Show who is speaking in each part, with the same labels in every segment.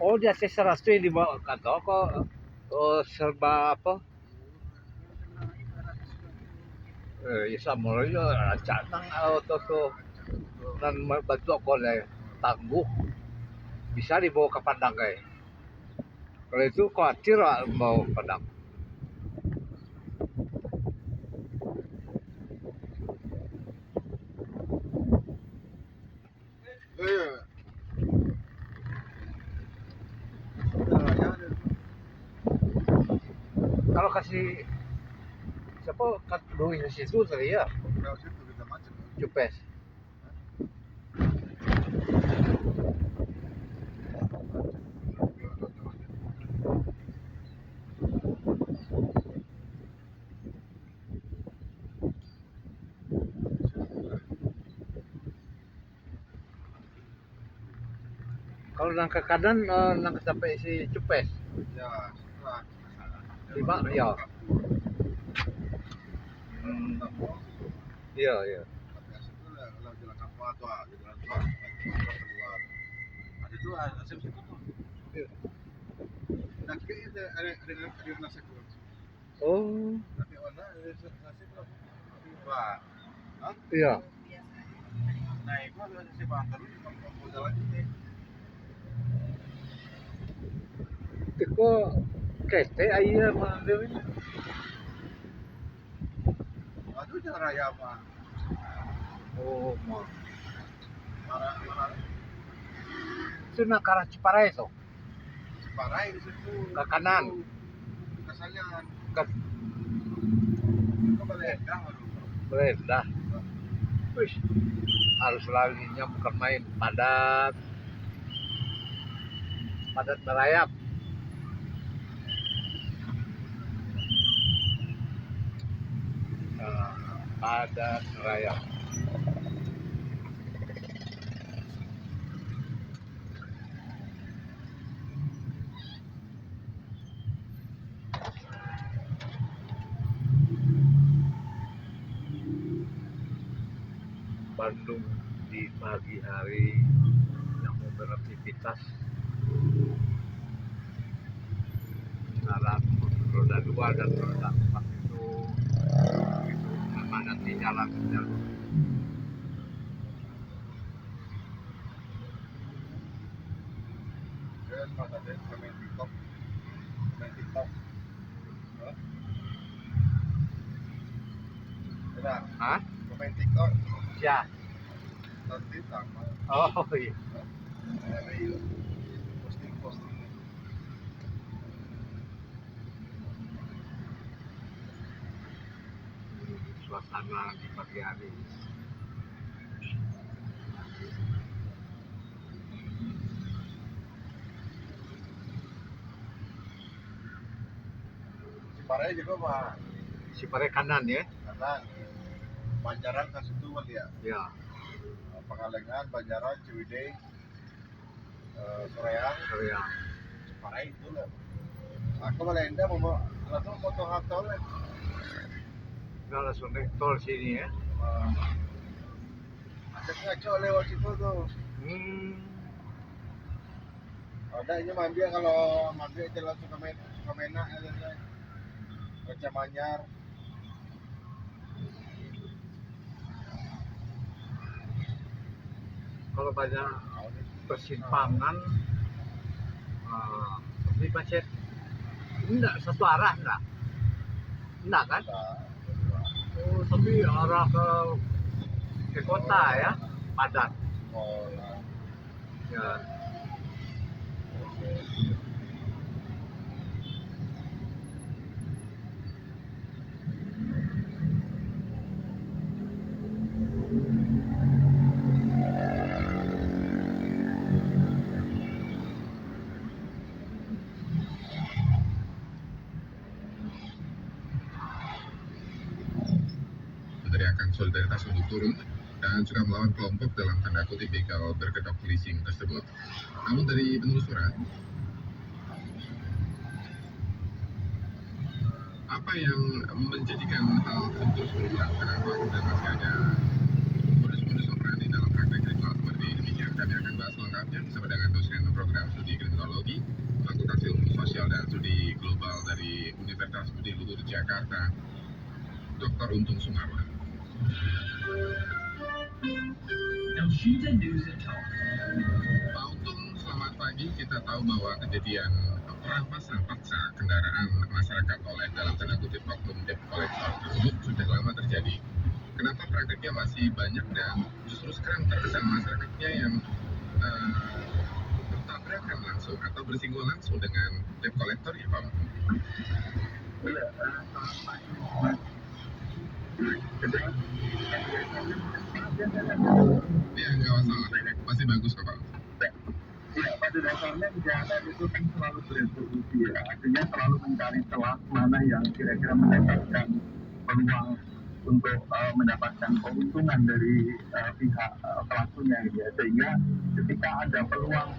Speaker 1: Oh, di ACC Restu yang dibawa ke kantor kok. Oh, serba apa? Ya sama aja rancang auto tuh dan bantu aku lah tangguh bisa dibawa ke Padang kayak. Kalau itu khawatir lah mau Padang.
Speaker 2: Iya.
Speaker 1: Kalau kasih siapa kat duitnya situ tadi ya
Speaker 2: Lewat situ kita macet.
Speaker 1: Cupes. Kalau nang ke kanan nang sampai si Cupes.
Speaker 2: Ya, setelah sana.
Speaker 1: Lima ya. Iya iya.
Speaker 2: Tapi situ lewat jalan kapal tuh, jalan tol, keluar. Ada tuh asap situ tuh.
Speaker 1: Iya.
Speaker 2: Nah, kayaknya ada nasi tuh.
Speaker 1: Oh
Speaker 2: Tapi mana ada nasi tuh? Wah, hah?
Speaker 1: iya.
Speaker 2: Nah, itu ada nasi bakar di kampung jalan ini.
Speaker 1: Tiko kete ayah mandiri.
Speaker 2: Aduh, jalan raya apa?
Speaker 1: Oh mah.
Speaker 2: Marah,
Speaker 1: Itu nak arah Ciparai itu.
Speaker 2: Ciparai di situ.
Speaker 1: Ke kanan.
Speaker 2: Kesanyan.
Speaker 1: Ke
Speaker 2: Itu Baleendah, aduh.
Speaker 1: Berendah. Wih, harus larinya bukan main padat, padat merayap. Padat merayap. Bandung di pagi hari yang mau beraktivitas jalan roda 2 dan roda 4 itu memang di jalan jalur.
Speaker 2: Terus pas ada main TikTok, main TikTok. Hah? Udah,
Speaker 1: Hah?
Speaker 2: main TikTok.
Speaker 1: Ya.
Speaker 2: Nanti sama.
Speaker 1: Oh iya.
Speaker 2: Ayo, posting.
Speaker 1: Suasana di pagi hari.
Speaker 2: Ciparai juga mah
Speaker 1: Ciparai kanan ya.
Speaker 2: kanan. Banjaran ke situ kali ya.
Speaker 1: Ya.
Speaker 2: Pangalengan, Banjaran, Ciwidey, Soreang,
Speaker 1: Ya.
Speaker 2: Ciparai itu lah. Aku Baleendah mau langsung potong tol lah.
Speaker 1: Nggak langsung naik tol sini ya.
Speaker 2: Ada ngaco lewat situ tuh.
Speaker 1: Hmm.
Speaker 2: Ada ini mandi kalau mandi jalan Sukamena ya, Raja Manyar.
Speaker 1: Kalau banyak persimpangan tapi macet enggak satu arah enggak kan oh tapi arah ke kota ya padat
Speaker 2: Oh,
Speaker 1: ya.
Speaker 3: Meneriakan solidaritas untuk turun dan juga melawan kelompok dalam tanda kutip begal berkedok leasing tersebut. Namun dari penelusuran, apa yang menjadikan hal tersebut berulang? Kenapa kemudian masih ada modus-modus operandi dalam praktek ritual seperti demikian? Kami akan bahas lengkapnya bersama dengan dosen program studi kriminologi Jakarta, Dr. Untung Sumarwan. Pak Untung, selamat pagi. Kita tahu bahwa kejadian perampasan paksa kendaraan masyarakat oleh dalam tanda kutip oknum debt collector tersebut sudah lama terjadi. Kenapa praktiknya masih banyak dan justru sekarang terkesan masyarakatnya yang bertabrakan langsung atau bersinggungan langsung dengan debt collector ya Pak? Iya, nggak masalah. Masih bagus kok Pak.
Speaker 4: Ya, pada dasarnya kejahatan itu kan selalu berevolusi ya. Artinya selalu mencari celah mana yang kira-kira mendapatkan peluang untuk mendapatkan keuntungan dari pihak pelakunya ya. Sehingga ketika ada peluang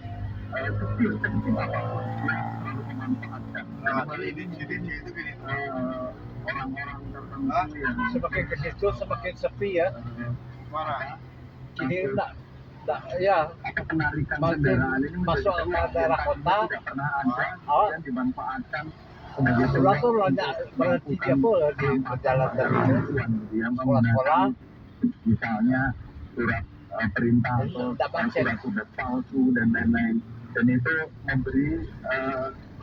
Speaker 4: kecil apapun, dia selalu memanfaatkan.
Speaker 2: Nah, ini itu gini.
Speaker 4: Orang-orang tertentu yang
Speaker 1: Semakin ke situ semakin sepi ya.
Speaker 2: Mana?
Speaker 1: Ini enggak ya.
Speaker 4: atau penarikan
Speaker 1: Makin
Speaker 4: kendaraan ini
Speaker 1: masuk
Speaker 4: menjadi
Speaker 1: ke
Speaker 4: celah
Speaker 1: daerah
Speaker 4: yang
Speaker 1: kota.
Speaker 4: tidak pernah ada
Speaker 1: Oh.
Speaker 4: dan dimanfaatkan sebagai
Speaker 1: Pulang tuh banyak berhenti dia pun di jalan tadi itu.
Speaker 4: dia
Speaker 1: Sekolah-sekolah.
Speaker 4: misalnya surat perintah atau
Speaker 1: Tak baca.
Speaker 4: surat palsu dan lain-lain, dan itu memberi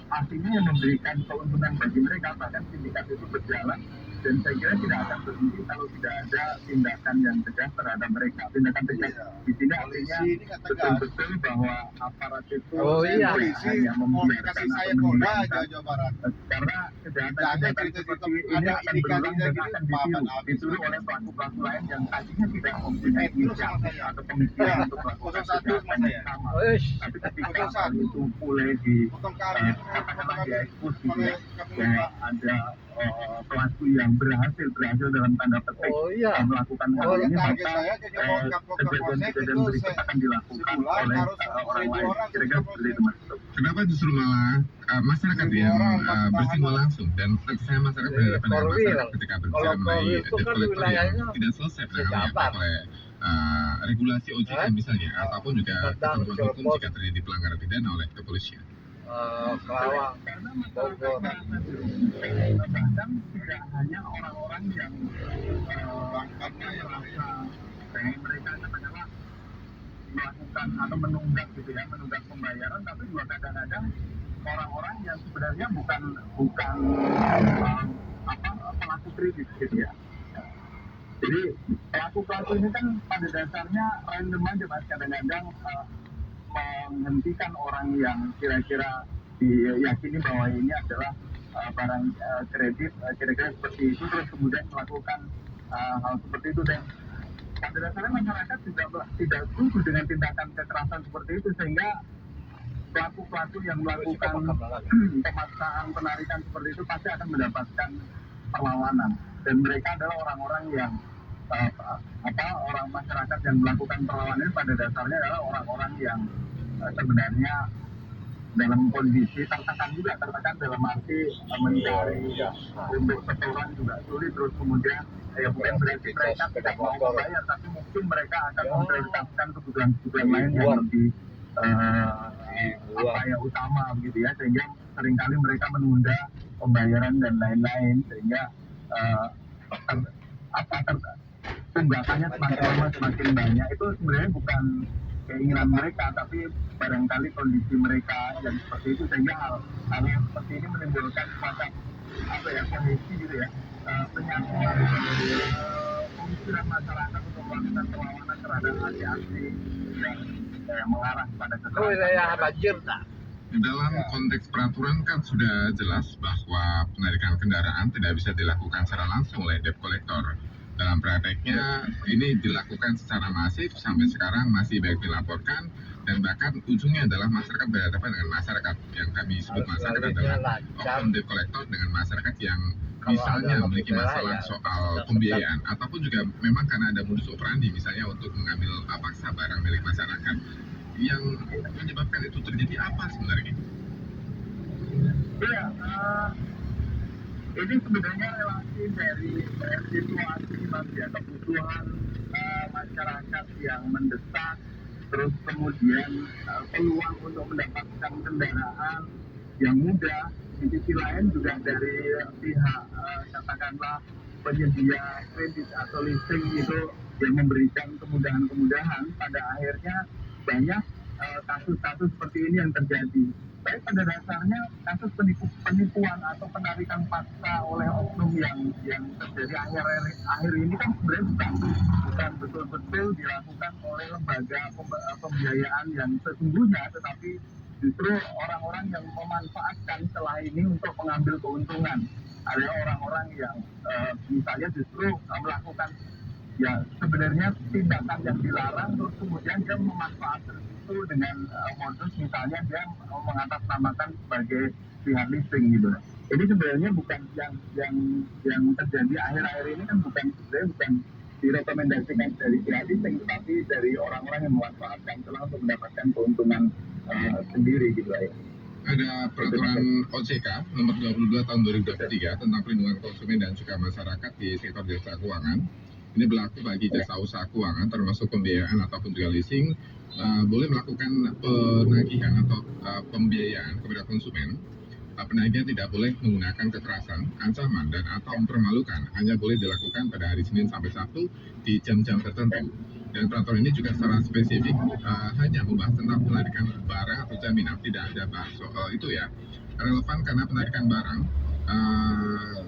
Speaker 4: artinya yang memberikan keuntungan bagi mereka, bahkan sindikat itu berjalan, dan saya kira tidak akan berhenti kalau tidak ada tindakan yang tegas terhadap mereka. Tindakan tegas di sini artinya
Speaker 2: Polisi ini nggak tegas.
Speaker 4: betul-betul bahwa aparat itu
Speaker 1: Oh, iya.
Speaker 2: Polisi
Speaker 4: hanya
Speaker 2: mau
Speaker 4: membiarkan
Speaker 2: kasih
Speaker 4: atau
Speaker 2: saya Polda
Speaker 4: mendiamkan.
Speaker 2: Jawa Barat.
Speaker 4: Karena kejahatan-kejahatan
Speaker 2: cerita
Speaker 4: seperti
Speaker 2: ada
Speaker 4: ini akan berulang dan
Speaker 2: indikasinya
Speaker 4: akan
Speaker 2: gitu, papan
Speaker 4: ditiru
Speaker 2: habis.
Speaker 4: oleh pelaku-pelaku lain yang tadinya tidak mempunyai
Speaker 2: Terus sama
Speaker 4: inisiatif
Speaker 2: saya.
Speaker 4: atau pemikiran
Speaker 2: Ya,
Speaker 4: untuk melakukan
Speaker 2: 01
Speaker 4: kejahatan
Speaker 2: sama
Speaker 4: yang
Speaker 2: saya.
Speaker 4: sama.
Speaker 1: Wes,
Speaker 4: Tapi ketika
Speaker 2: 01.
Speaker 4: hal itu mulai di
Speaker 2: Potong kami,
Speaker 4: katakanlah diekspos gitu
Speaker 2: oleh
Speaker 4: ya,
Speaker 2: kami
Speaker 4: bahwa ada pelaku yang berhasil dalam tanda petik
Speaker 1: oh iya.
Speaker 4: melakukan hal
Speaker 1: Oh,
Speaker 4: ini,
Speaker 2: target
Speaker 4: maka
Speaker 2: saya jadi mau kapok ke polsek
Speaker 4: kejadian-kejadian
Speaker 2: itu
Speaker 4: berikut akan dilakukan
Speaker 2: sebulan
Speaker 4: oleh
Speaker 2: harus
Speaker 4: orang
Speaker 2: 1.000
Speaker 4: lain.
Speaker 2: orang
Speaker 4: Kira-kira
Speaker 2: ke
Speaker 4: seperti itu Mas.
Speaker 3: Kenapa justru malah masyarakat
Speaker 2: Seribu
Speaker 3: yang
Speaker 2: orang pasti
Speaker 3: bersinggungan
Speaker 2: tahanan.
Speaker 3: langsung dan tentu saja masyarakat berhadapan dengan
Speaker 1: Korwil.
Speaker 3: masyarakat ketika berbicara
Speaker 1: Kalau
Speaker 3: mengenai
Speaker 1: Korwil itu
Speaker 3: debt
Speaker 1: kan
Speaker 3: collector yang
Speaker 1: wilayahnya
Speaker 3: tidak selesai penanganannya
Speaker 1: Jabar.
Speaker 3: oleh regulasi OJK misalnya ataupun juga
Speaker 1: Tentang
Speaker 3: ketentuan hukum
Speaker 1: Cirebon.
Speaker 3: jika terjadi pelanggaran pidana oleh kepolisian.
Speaker 1: Kerawang,
Speaker 4: Karena
Speaker 1: Bogor.
Speaker 4: bahkan tidak hanya orang-orang yang mereka katakanlah melakukan atau menunggak gitu ya, menunggak pembayaran, tapi juga kadang-kadang orang-orang yang sebenarnya bukan pelaku kredit gitu ya. Jadi pelaku-pelaku ini kan pada dasarnya random aja Mas, kadang-kadang menghentikan orang yang kira-kira diyakini bahwa ini adalah barang kredit kira-kira seperti itu, terus kemudian melakukan hal seperti itu, dan pada dasarnya masyarakat tidak setuju dengan tindakan kekerasan seperti itu, sehingga pelaku-pelaku yang melakukan pemaksaan penarikan seperti itu pasti akan mendapatkan perlawanan, dan mereka adalah orang-orang yang orang masyarakat yang melakukan perlawanan ini pada dasarnya adalah orang-orang yang sebenarnya dalam kondisi tertekan dalam arti mencari untuk setoran juga sulit, terus kemudian bukan berarti mereka tidak mau membayar, tapi mungkin mereka akan memprioritaskan kebutuhan lain yang lebih utama gitu ya, sehingga seringkali mereka menunda pembayaran dan lain-lain, sehingga tunggakannya semakin lama semakin banyak. Itu sebenarnya bukan keinginan mereka, tapi barangkali kondisi mereka yang seperti itu, sehingga hal yang seperti ini menimbulkan semacam kondisi gitu ya, penyambungan pemikiran masyarakat untuk melakukan perlawanan terhadap aksi-aksi yang mengarah pada
Speaker 1: Itu wilayah banjir tak?
Speaker 3: Dalam konteks peraturan kan sudah jelas bahwa penarikan kendaraan tidak bisa dilakukan secara langsung oleh debt collector. Dalam prakteknya ini dilakukan secara masif, sampai sekarang masih banyak dilaporkan, dan bahkan ujungnya adalah masyarakat berhadapan dengan masyarakat yang kami sebut masyarakat adalah oknum debt collector dengan masyarakat yang misalnya memiliki masalah soal pembiayaan, ataupun juga memang karena ada modus operandi misalnya untuk mengambil paksa barang milik masyarakat. Yang menyebabkan itu terjadi apa sebenarnya?
Speaker 4: Iya, ini sebenarnya relasi dari situasi kebutuhan masyarakat yang mendesak, terus kemudian peluang untuk mendapatkan kendaraan, yang mudah. Di sisi lain juga dari pihak katakanlah penyedia kredit atau leasing itu yang memberikan kemudahan-kemudahan, pada akhirnya banyak kasus-kasus seperti ini yang terjadi. Baik pada dasarnya kasus penipuan atau penarikan paksa oleh oknum yang terjadi akhir ini kan sebenarnya bukan betul-betul dilakukan oleh lembaga pembiayaan yang sesungguhnya, tetapi justru orang-orang yang memanfaatkan celah ini untuk mengambil keuntungan. Ada orang-orang yang misalnya justru melakukan ya sebenarnya tindakan yang dilarang, terus kemudian dia memanfaatkan itu dengan modus misalnya dia mengatasnamakan sebagai pihak leasing gitu. Ini sebenarnya bukan yang terjadi akhir-akhir ini kan bukan direkomendasikan dari pihak leasing, tapi dari orang-orang yang memanfaatkan celah untuk mendapatkan keuntungan sendiri gitu ya.
Speaker 3: Ada peraturan OJK nomor 22 tahun 2023 tentang perlindungan konsumen dan juga masyarakat di sektor jasa keuangan. Ini berlaku bagi jasa usaha keuangan termasuk pembiayaan ataupun juga leasing, boleh melakukan penagihan atau pembiayaan kepada konsumen. Penagihan tidak boleh menggunakan kekerasan, ancaman, dan atau mempermalukan. Hanya boleh dilakukan pada hari Senin sampai Sabtu di jam-jam tertentu. Dan peraturan ini juga secara spesifik hanya membahas tentang penarikan barang atau jaminan, tidak ada bahas soal itu ya. Relevan karena penarikan barang,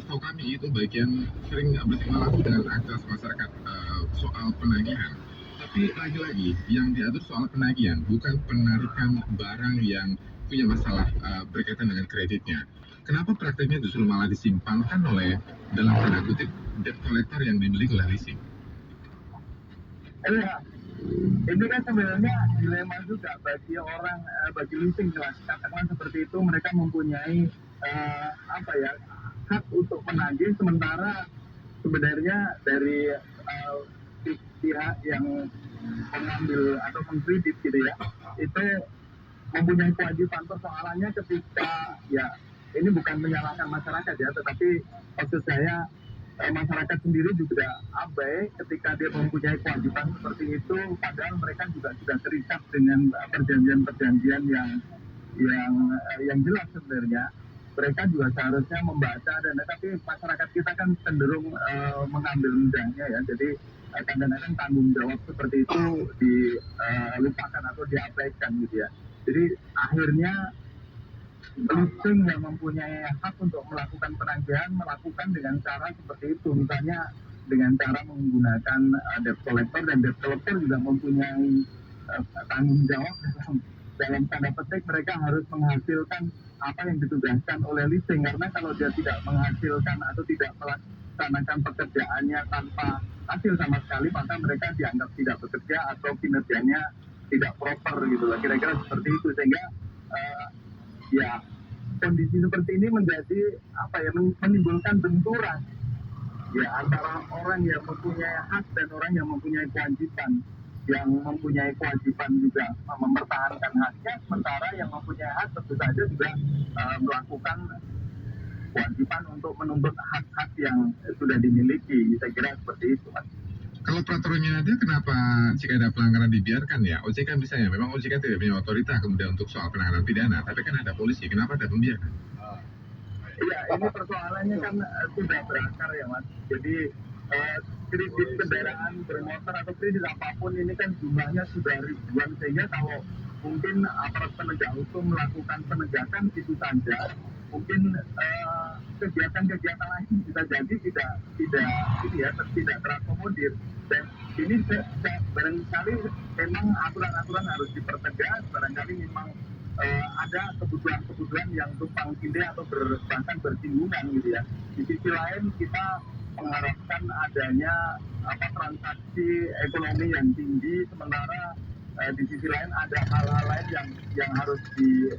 Speaker 3: so kami itu bagian sering bersinggungan dengan akses masyarakat soal penagihan. Tapi lagi-lagi yang diatur soal penagihan bukan penarikan barang yang punya masalah berkaitan dengan kreditnya. Kenapa prakteknya justru malah disimpankan oleh dalam tanda kutip debt collector yang dimiliki oleh leasing?
Speaker 4: Iya, ini kan sebenarnya dilema juga bagi orang bagi leasing jelas. Katakan seperti itu, mereka mempunyai hak untuk menagih, sementara sebenarnya dari pihak yang mengambil atau mengkredit gitu ya, itu mempunyai kewajiban. Persoalannya ketika ya ini bukan menyalahkan masyarakat ya, tetapi maksud saya masyarakat sendiri juga abai ketika dia mempunyai kewajiban seperti itu, padahal mereka juga sudah terikat dengan perjanjian-perjanjian yang jelas sebenarnya. Mereka juga seharusnya membaca, dan tapi masyarakat kita kan cenderung mengambil mudahnya ya, jadi kadang-kadang tanggung jawab seperti itu dilupakan atau diabaikan gitu ya. Jadi akhirnya leasing yang mempunyai hak untuk melakukan penagihan melakukan dengan cara seperti itu, misalnya dengan cara menggunakan debt collector, dan debt collector juga mempunyai tanggung jawab dalam tanda petik mereka harus menghasilkan apa yang ditugaskan oleh leasing, karena kalau dia tidak menghasilkan atau tidak melaksanakan pekerjaannya tanpa hasil sama sekali, maka mereka dianggap tidak bekerja atau kinerjanya tidak proper gitu lah, kira-kira seperti itu. Sehingga ya kondisi seperti ini menjadi menimbulkan benturan ya antara orang yang mempunyai hak dan orang yang mempunyai kewajiban. Yang mempunyai kewajiban juga mempertahankan haknya, sementara yang mempunyai hak tentu saja juga melakukan kewajiban untuk menuntut hak-hak yang sudah dimiliki. Saya kira seperti itu, Mas.
Speaker 3: Kalau peraturannya ada, kenapa jika ada pelanggaran dibiarkan ya? OJK misalnya, memang OJK tidak punya otoritas kemudian untuk soal penanganan pidana, tapi kan ada polisi, kenapa ada pembiaran?
Speaker 4: Iya, ini persoalannya kan sudah berakar ya, Mas. Jadi kredit kendaraan bermotor atau kredit apapun ini kan jumlahnya sudah ribuan, sehingga kalau mungkin aparat penegak hukum melakukan penegakan itu saja, mungkin kegiatan-kegiatan lain bisa jadi tidak terakomodir. Dan ini barangkali memang aturan-aturan harus dipertegas, barangkali memang ada kebutuhan-kebutuhan yang tumpang tindih atau bahkan bersinggungan gitu ya. Di sisi lain kita mengharapkan adanya transaksi ekonomi yang tinggi, sementara di sisi lain ada hal-hal lain yang harus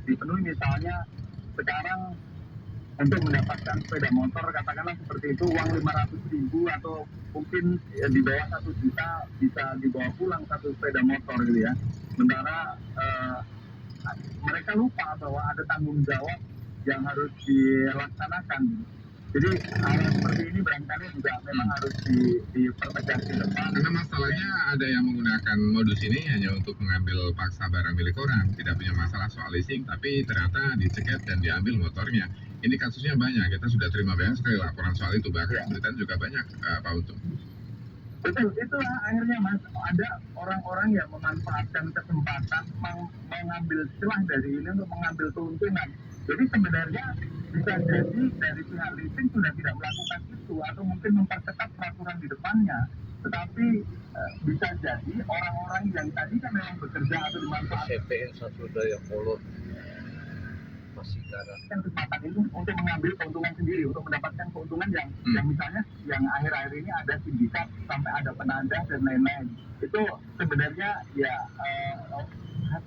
Speaker 4: dipenuhi. Misalnya sekarang untuk mendapatkan sepeda motor katakanlah seperti itu, uang 500.000 atau mungkin di bawah 1 juta bisa dibawa pulang satu sepeda motor gitu ya. Sementara mereka lupa bahwa ada tanggung jawab yang harus dilaksanakan. Jadi hal seperti ini barangkali juga memang harus dipertegas di depan.
Speaker 3: Karena masalahnya ada yang menggunakan modus ini hanya untuk mengambil paksa barang milik orang, tidak punya masalah soal leasing, tapi ternyata dicegat dan diambil motornya. Ini kasusnya banyak, kita sudah terima banyak sekali laporan soal itu, bahkan kesulitan juga banyak, Pak Untung.
Speaker 4: Betul, itulah akhirnya Mas, ada orang-orang yang memanfaatkan kesempatan mengambil celah dari ini untuk mengambil keuntungan. Jadi sebenarnya bisa jadi dari pihak leasing sudah tidak melakukan itu atau mungkin memperketat peraturan di depannya. Tetapi bisa jadi orang-orang yang tadi kan memang bekerja atau dimanfaatkan
Speaker 1: SPN Sasudaya Mulut masih garang.
Speaker 4: kesempatan itu untuk mengambil keuntungan sendiri, untuk mendapatkan keuntungan yang misalnya yang akhir-akhir ini ada sindikat sampai ada penadah dan lain-lain. Itu sebenarnya ya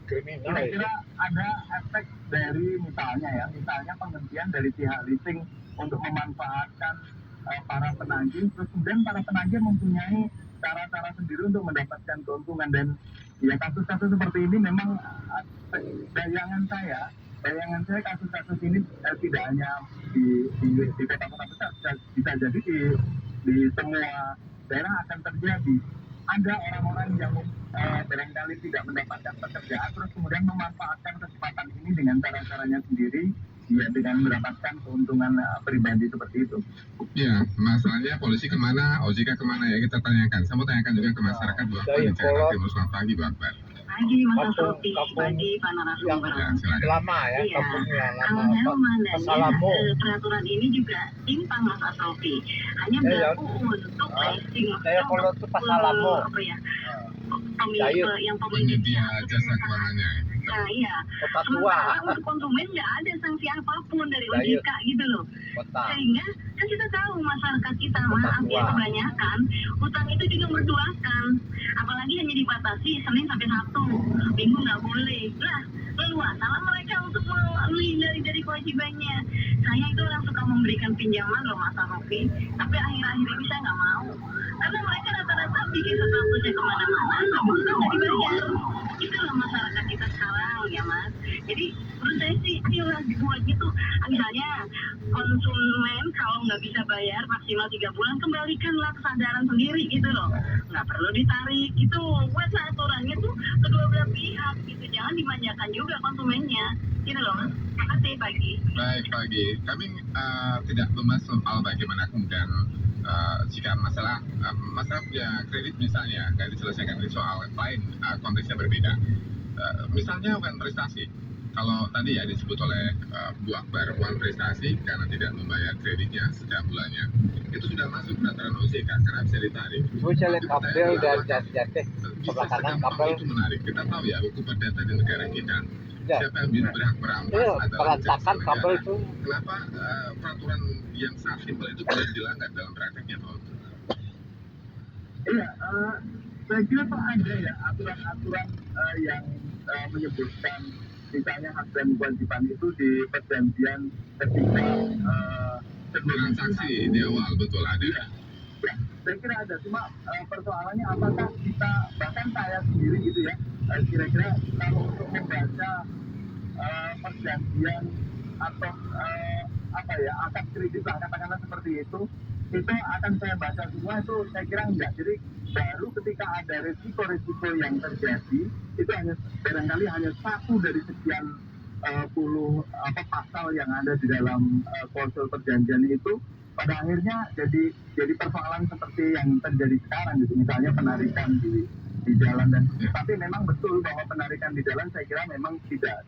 Speaker 4: kira-kira ada efek dari misalnya penghentian dari pihak leasing untuk memanfaatkan para penagih, terus kemudian para penagih mempunyai cara-cara sendiri untuk mendapatkan keuntungan. Dan ya kasus-kasus seperti ini memang bayangan saya kasus-kasus ini tidak hanya di kota-kota besar, bisa jadi di semua daerah akan terjadi. Ada orang-orang yang barangkali tidak mendapatkan pekerjaan terus kemudian memanfaatkan kesempatan ini dengan cara-caranya sendiri, ya dengan mendapatkan keuntungan pribadi seperti itu.
Speaker 3: Ya, masalahnya polisi kemana, OJK kemana ya kita tanyakan. Saya mau tanyakan juga ke masyarakat Bu Akbar di Jakarta Timur. Selamat pagi Bu Akbar.
Speaker 5: Pagi Mas Asrofi, pagi Pak narasumber.
Speaker 3: Ya, silakan.
Speaker 1: Lama ya,
Speaker 5: Iya.
Speaker 1: kampungnya
Speaker 5: Kalau
Speaker 1: lama.
Speaker 5: saya memandangnya
Speaker 1: Assalamu.
Speaker 5: peraturan ini juga timpang Mas Asrofi. Hanya berlaku untuk leasing.
Speaker 1: Saya kalau itu Passalamu.
Speaker 5: Apa ya?
Speaker 1: Cair.
Speaker 5: Yang pemilik
Speaker 3: Penyedia jasa keuangannya.
Speaker 5: Nah iya.
Speaker 1: Kota tua.
Speaker 5: Sementara untuk konsumen nggak ada sanksi apapun dari
Speaker 1: Cair.
Speaker 5: OJK gitu loh.
Speaker 1: Kota.
Speaker 5: Sehingga kan kita tahu masyarakat kita
Speaker 1: Kota
Speaker 5: maaf ya
Speaker 1: tua.
Speaker 5: kebanyakan utang itu juga merduakan, apalagi hanya dibatasi Senin sampai Sabtu, Minggu nggak boleh. Lah leluasalah mereka untuk menghindari dari kewajibannya. Saya itu orang suka memberikan pinjaman loh Mas Rofi, tapi akhir-akhir ini saya nggak mau karena mereka rata-rata bikin statusnya kemana-mana habis itu nggak dibayar. Itulah masyarakat kita sekarang ya Mas. Jadi menurut saya sih ayolah dibuat gitu. Misalnya konsumen kalau nggak bisa bayar maksimal 3 bulan, kembalikanlah kesadaran sendiri gitu loh. Nggak perlu ditarik gitu. Buatlah aturannya tuh kedua belah pihak gitu. Jangan dimanjakan juga konsumennya. Gitu loh Mas. Makasih pagi.
Speaker 3: Baik, pagi. Kami tidak membahas soal bagaimana kemudian jika masalah punya kredit misalnya, kredit diselesaikan di soal lain, konteksnya berbeda. Misalnya uang prestasi. Kalau tadi ya disebut oleh Bu Akbar, uang prestasi karena tidak membayar kreditnya setiap bulannya, itu sudah masuk peraturan OJK karena bisa ditarik.
Speaker 1: Itu saya lihat kabel dan jatih sebelah kanan
Speaker 3: Sekarang
Speaker 1: kabel.
Speaker 3: itu menarik. Kita tahu ya hukum perdata di negara kita.
Speaker 1: Ya.
Speaker 3: Siapa yang berhak merampas
Speaker 1: Iya,
Speaker 3: adalah
Speaker 1: perantakan
Speaker 3: negara.
Speaker 1: kabel itu.
Speaker 3: Kenapa peraturan yang sangat simpel itu boleh dilanggar dalam prakteknya Pak?
Speaker 4: Iya, saya kira tuh ada ya aturan-aturan yang menyebutkan misalnya hak dan kewajiban itu di perjanjian ketika
Speaker 3: Transaksi di awal betul ada.
Speaker 4: Ya, saya kira ada, cuma persoalannya apakah kita, bahkan saya sendiri gitu ya, kira-kira kalau untuk membaca perjanjian atau akad kredit lah katakanlah seperti itu akan saya baca semua itu saya kira enggak. Jadi baru ketika ada risiko-risiko yang terjadi itu barangkali hanya satu dari sekian puluh pasal yang ada di dalam klausul perjanjian itu pada akhirnya jadi persoalan seperti yang terjadi sekarang gitu, misalnya penarikan di jalan dan tapi memang betul bahwa penarikan di jalan saya kira memang tidak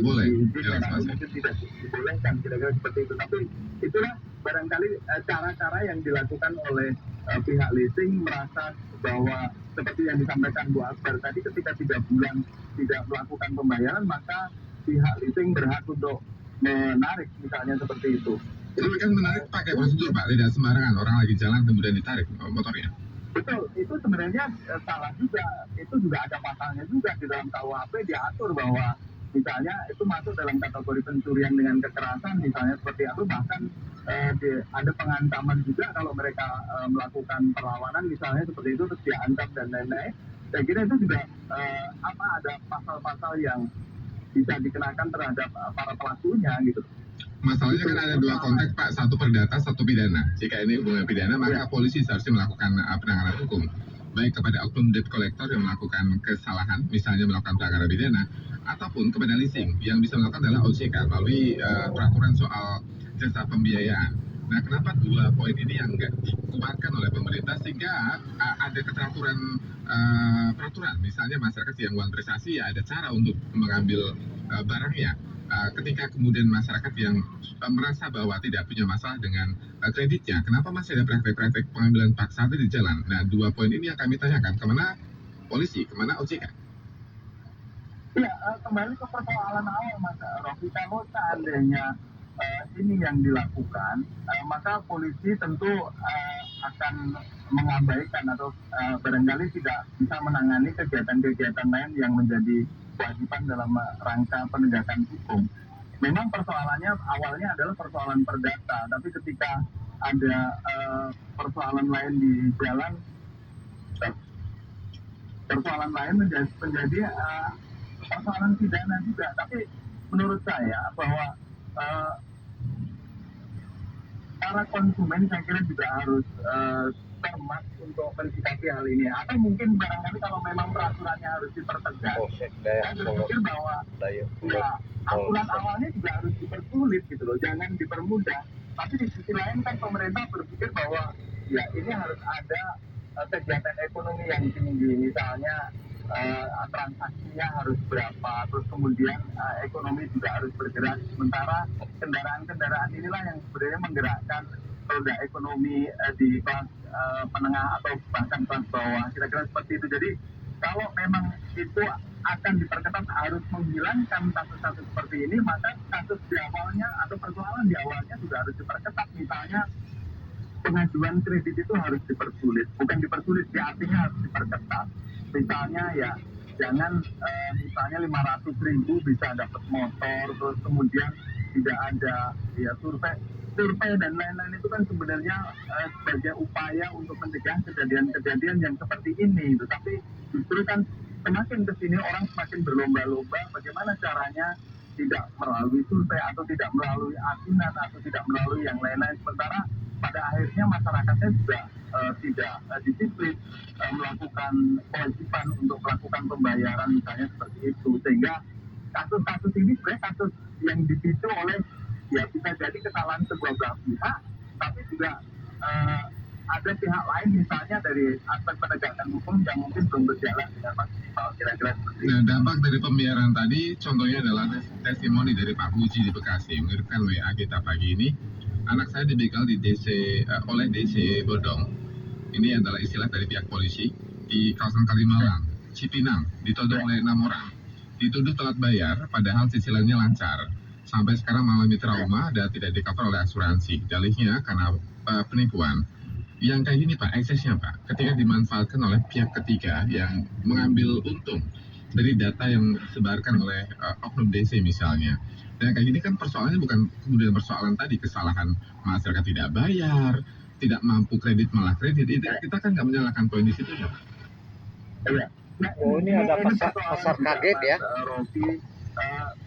Speaker 3: boleh.
Speaker 4: diizinkan atau mungkin tidak dibolehkan kira-kira seperti itu. Tapi itulah barangkali cara-cara yang dilakukan oleh pihak leasing merasa bahwa seperti yang disampaikan Bu Akbar tadi, ketika 3 bulan tidak melakukan pembayaran maka pihak leasing berhak untuk menarik misalnya seperti itu.
Speaker 3: Tapi kan menarik pakai prosedur Pak, tidak sembarangan orang lagi jalan kemudian ditarik motornya.
Speaker 4: Betul, itu sebenarnya salah juga. Itu juga ada pasalnya juga di dalam KUHP diatur bahwa misalnya itu masuk dalam kategori pencurian dengan kekerasan misalnya seperti itu, bahkan ada pengancaman juga kalau mereka melakukan perlawanan misalnya seperti itu terus diancam dan lain-lain. Saya kira itu juga ada pasal-pasal yang bisa dikenakan terhadap para pelakunya gitu.
Speaker 3: Masalahnya kan ada dua konteks Pak, satu perdata, satu pidana. Jika ini hubungan pidana, maka polisi seharusnya melakukan penanganan hukum. Baik kepada oknum debt collector yang melakukan kesalahan, misalnya melakukan pelanggaran pidana, ataupun kepada leasing yang bisa melakukan adalah OJK melalui peraturan soal jasa pembiayaan. Nah, kenapa dua poin ini yang nggak dikuatkan oleh pemerintah sehingga ada peraturan, misalnya masyarakat yang uang prestasi ya ada cara untuk mengambil barangnya. Ketika kemudian masyarakat yang merasa bahwa tidak punya masalah dengan kreditnya, kenapa masih ada praktek-praktek pengambilan paksa di jalan? Nah, dua poin ini yang kami tanyakan, kemana polisi, kemana OJK?
Speaker 4: Ya, kembali ke persoalan awal Mas Rofi, kalau seandainya ini yang dilakukan, maka polisi tentu akan mengabaikan atau barangkali tidak bisa menangani kegiatan-kegiatan lain yang menjadi kewajiban dalam rangka penegakan hukum. Memang persoalannya awalnya adalah persoalan perdata, tapi ketika ada persoalan lain di jalan, persoalan lain menjadi persoalan pidana juga. Tapi menurut saya bahwa para konsumen saya kira juga harus cermat untuk mensikapi hal ini. Atau mungkin barangkali kalau memang peraturannya harus dipertegas, saya berpikir bahwa ya, aturan awalnya juga harus dipersulit gitu loh, jangan dipermudah. Tapi di sisi lain kan pemerintah berpikir bahwa ya ini harus ada kegiatan ekonomi yang tinggi, misalnya transaksinya harus berapa, terus kemudian ekonomi juga harus bergerak. Sementara kendaraan-kendaraan inilah yang sebenarnya menggerakkan roda ekonomi di kelas menengah atau bahkan kelas bawah, kira-kira seperti itu. Jadi kalau memang itu akan diperketat, harus menghilangkan kasus-kasus seperti ini, maka kasus di awalnya atau persoalan di awalnya juga harus diperketat. Misalnya pengajuan kredit itu harus dipersulit, bukan dipersulit, artinya harus diperketat. Misalnya ya jangan misalnya 500.000 bisa dapat motor, terus kemudian tidak ada ya survei dan lain-lain. Itu kan sebenarnya sebagai upaya untuk mencegah kejadian-kejadian yang seperti ini. Tapi justru kan semakin kesini orang semakin berlomba-lomba bagaimana caranya tidak melalui survei atau tidak melalui asinan atau tidak melalui yang lain-lain. Sementara pada akhirnya masyarakatnya juga tidak disiplin melakukan kewajiban untuk melakukan pembayaran misalnya seperti itu, sehingga kasus-kasus ini sebenarnya kasus yang dipicu oleh ya bisa jadi kesalahan sebuah belah pihak, tapi juga ada pihak lain misalnya dari aspek penegakan hukum yang mungkin belum berjalan dengan maksimal, kira-kira seperti itu.
Speaker 3: Nah, dampak dari pembiaran tadi contohnya adalah testimoni dari Pak Puji di Bekasi mengirimkan WA kita pagi ini. Anak saya dibegal di oleh DC Bodong. Ini adalah istilah dari pihak polisi di kawasan Kalimalang, Cipinang, ditodong oleh 6 orang. Dituduh telat bayar, padahal cicilannya lancar. Sampai sekarang mengalami trauma dan tidak di-cover oleh asuransi. Dalihnya karena penipuan. Yang kayak gini Pak, eksesnya Pak, ketika dimanfaatkan oleh pihak ketiga yang mengambil untung dari data yang disebarkan oleh oknum DC misalnya. Dan kayak gini kan persoalannya bukan kemudian persoalan tadi kesalahan masyarakat tidak bayar, tidak mampu kredit malah kredit. Itu kita kan nggak menyalahkan poin di situ ya.
Speaker 4: Iya. Nah,
Speaker 1: ini ada pasar kaget ya.
Speaker 4: Rofi,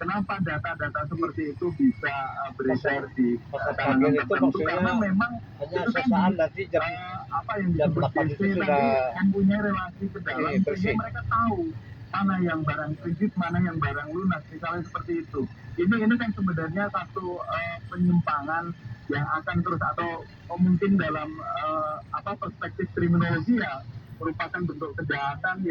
Speaker 4: kenapa data-data seperti itu bisa beredar di
Speaker 1: Pasar
Speaker 4: kalangan
Speaker 1: kaget itu
Speaker 4: tertentu?
Speaker 1: maksudnya
Speaker 4: Karena memang
Speaker 1: hanya
Speaker 4: itu kan
Speaker 1: sesaat nanti jam
Speaker 4: apa yang
Speaker 1: jam
Speaker 4: disebut
Speaker 1: 8
Speaker 4: DC
Speaker 1: itu
Speaker 4: tadi
Speaker 1: sudah
Speaker 4: mempunyai relasi ke dalam,
Speaker 1: ini, bersih.
Speaker 4: sehingga mereka tahu mana yang barang kredit, mana yang barang lunas, misalnya seperti itu. Ini kan sebenarnya satu penyimpangan yang akan terus atau mungkin dalam perspektif kriminologi ya merupakan bentuk kejahatan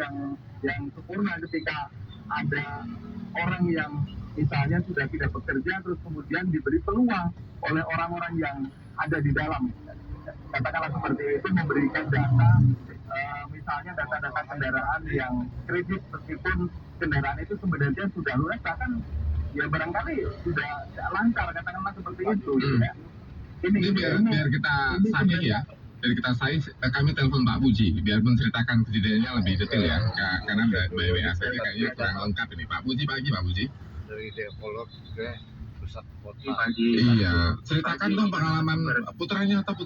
Speaker 4: yang sempurna ketika ada orang yang misalnya sudah tidak bekerja terus kemudian diberi peluang oleh orang-orang yang ada di dalam, katakanlah seperti itu, memberikan data misalnya data-data kendaraan yang kredit meskipun kendaraan itu sebenarnya sudah lunas, bahkan ya barangkali sudah lancar, katakanlah seperti itu. Ya.
Speaker 3: Ini biar kita sahih ya. Dari kita sahih, kami telepon Pak Puji biar menceritakan kejadiannya lebih detail ya, karena by WA saya kayaknya kurang lengkap ini. Pak Puji pagi, Pak Puji.
Speaker 1: Dari Depok ke pusat kota.
Speaker 3: Iya, ceritakan dong pengalaman putranya atau